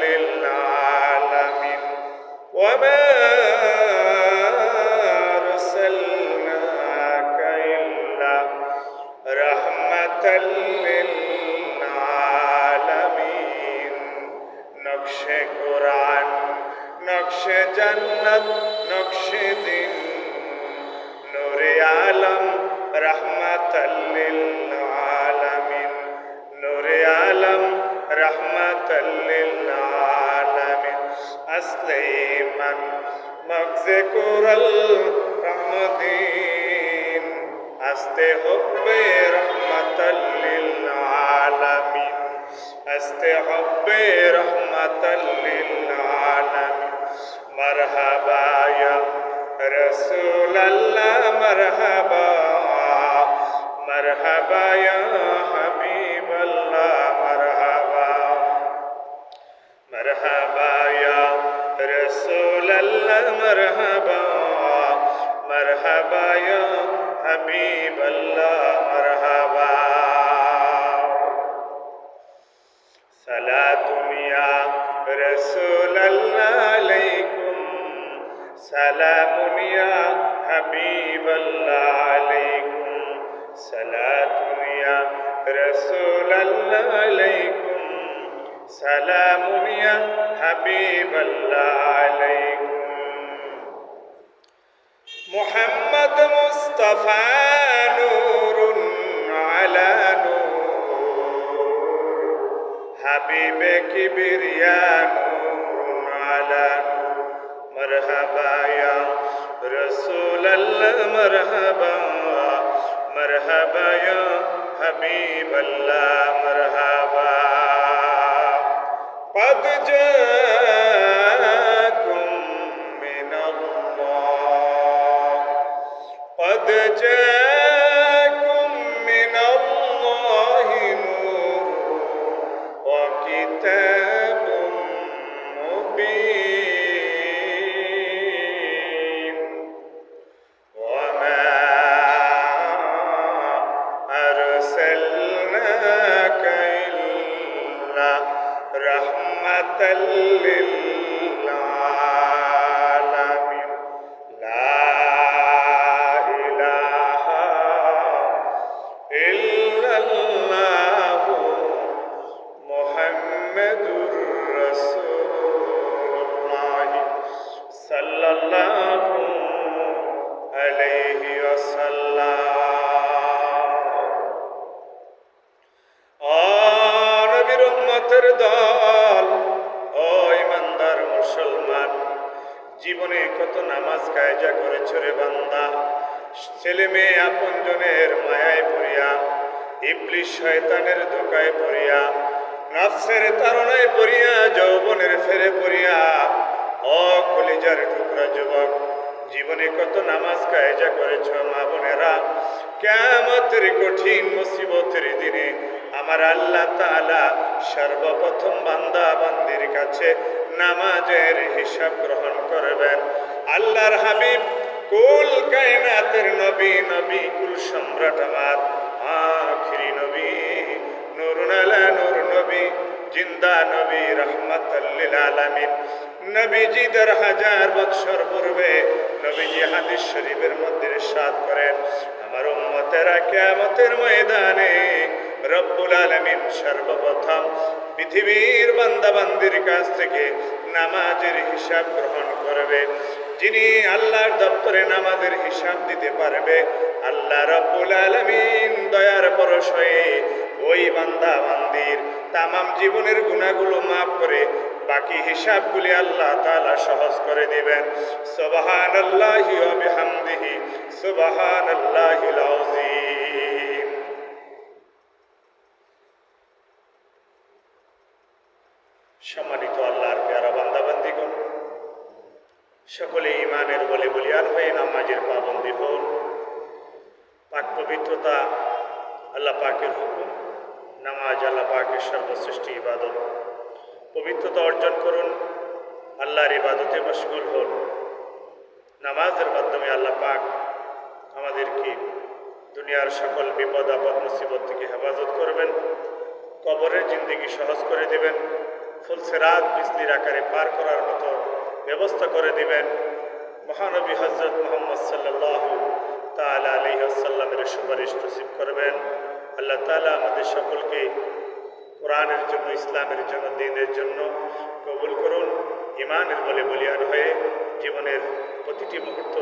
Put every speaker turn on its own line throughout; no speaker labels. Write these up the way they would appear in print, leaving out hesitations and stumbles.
للعالمين وما أرسلناك إلا رحمة للعالمين نقش قرآن نقش جنت نقش دين نور عالم رحمة للعالمين نور عالم رحمة للعالمين أسليمان مغز كورل رحمدين أستحب رحمة للعالمين أستحب رحمة للعالمين مرحبا يا رسول الله مرحبا مرحبا يا حبيب الله مرحبا مرحبا يا رسول الله مرحبا مرحبا يا حبيب الله مرحبا صلاة يا رسول الله عليكم سلام يا حبيب الله عليكم صلاة يا رسول الله عليكم سلام يا حبيب الله عليكم محمد مصطفى نور على نور حبيب كبرياء نور على نور مرحبا يا رسول الله مرحبا مرحبا يا حبيب الله مرحبا قد جاءكم من الله قد جاءكم من الله نور وكتاب مبين وما أرسلناك إلا رحمة للعالمين لا إله إلا الله محمد رسول الله صلى الله عليه وسلم নবী রহমতের দল ও ইমানদার মুসলমান জীবনে কত নামাজ কায়জা করেছ রে বান্দা ছেলে মেয়ে আপনজনের মায়ায় পড়িয়া ইবলিস শয়তানের ধোকায় পড়িয়া নফসের তাড়নায় পড়িয়া যৌবনের ফেরে পড়িয়া ও কলিজার টুকরা যুবক জীবনে কত নামাজ কায়জা করেছ মা বোনেরা কিয়ামতের কঠিন মুসিবতের দিনে আমার আল্লাহ তাআলা সর্বপ্রথম বান্দা বান্দির কাছে নামাজের হিসাব গ্রহণ করবেন আল্লাহর হাবিব কুল কায়নাতের নবী নবী কুল সম্রাট আমার আখিরি নবী নূরুন আলা নূর নবী জিন্দা নবী রাহমাতাল লিল আলামিন নবীজি ১০০০০ বৎসর পূর্বে নবীজি হাদিস শরীফের মধ্যে ইরশাদ করেন আমার উম্মতেরা কিয়ামতের ময়দানে রব্বুল আলামিন সর্বপ্রথম পৃথিবীর বান্দা বান্দির কাছ থেকে নামাজের হিসাব গ্রহণ করবে যিনি আল্লাহর দপ্তরে নামাজের হিসাব দিতে পারবে আল্লাহ রব্বুল আলামিন দয়ার পরশে ওই বান্দা বান্দির তামাম জীবনের গুনাহগুলো মাফ করে বাকি হিসাবগুলি আল্লাহ তাআলা সহজ করে দিবেন সুবহানাল্লাহি ওয়া বিহামদিহি সুবহানাল্লাহিল আযীম সম্মানিত আল্লাহর প্যারা বান্দা বান্দিগণ সকলে ঈমানের বলে বলিয়ান হয়ে নামাজের পাবন্দী হন পাক পবিত্রতা আল্লাহ পাকের হুকুম নামাজ আল্লাহ পাকের সর্বশ্রেষ্ঠ ইবাদত পবিত্রতা অর্জন করুন আল্লাহর ইবাদতে মশগুল হন নামাজের মাধ্যমে আল্লাহ পাক আমাদেরকে দুনিয়ার সকল বিপদ আপদ মুসিবত থেকে হেফাজত করবেন কবরের জিন্দেগি সহজ করে দেবেন ফুলসেরাত বিজলির আকারে পার করার মতো ব্যবস্থা করে দিবেন। মহানবী হযরত মুহাম্মদ সাল্লাল্লাহু তাআলা আলাইহি ওয়াসাল্লামের সুপারিশ নসিব করবেন। আল্লাহ তাআলা আমাদের সকলকে কোরআনের জন্য, ইসলামের জন্য, দ্বীনের জন্য কবুল করুন। ঈমানের বলে বলিয়ান হয়ে জীবনের প্রতিটি মুহূর্ত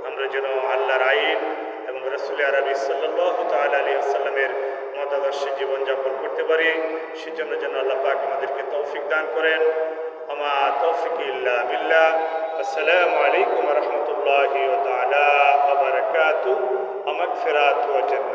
আমরা যেন আল্লাহর আইন এবং রাসূল আরবি সাল্লাল্লাহু তাআলা আলাইহি ওয়াসাল্লামের মতাদর্শে জীবনযাপন করতে পারি, সেজন্য যেন আল্লাহ পাক আমাদেরকে তৌফিক দান করেন। আমা তৌফিক ইল্লা বিল্লাহ। আসসালামু আলাইকুম ওয়া রাহমাতুল্লাহি ওয়া তাআলা ওয়া বারাকাতুহু। মাগফিরাত ওয়া জান্নাত।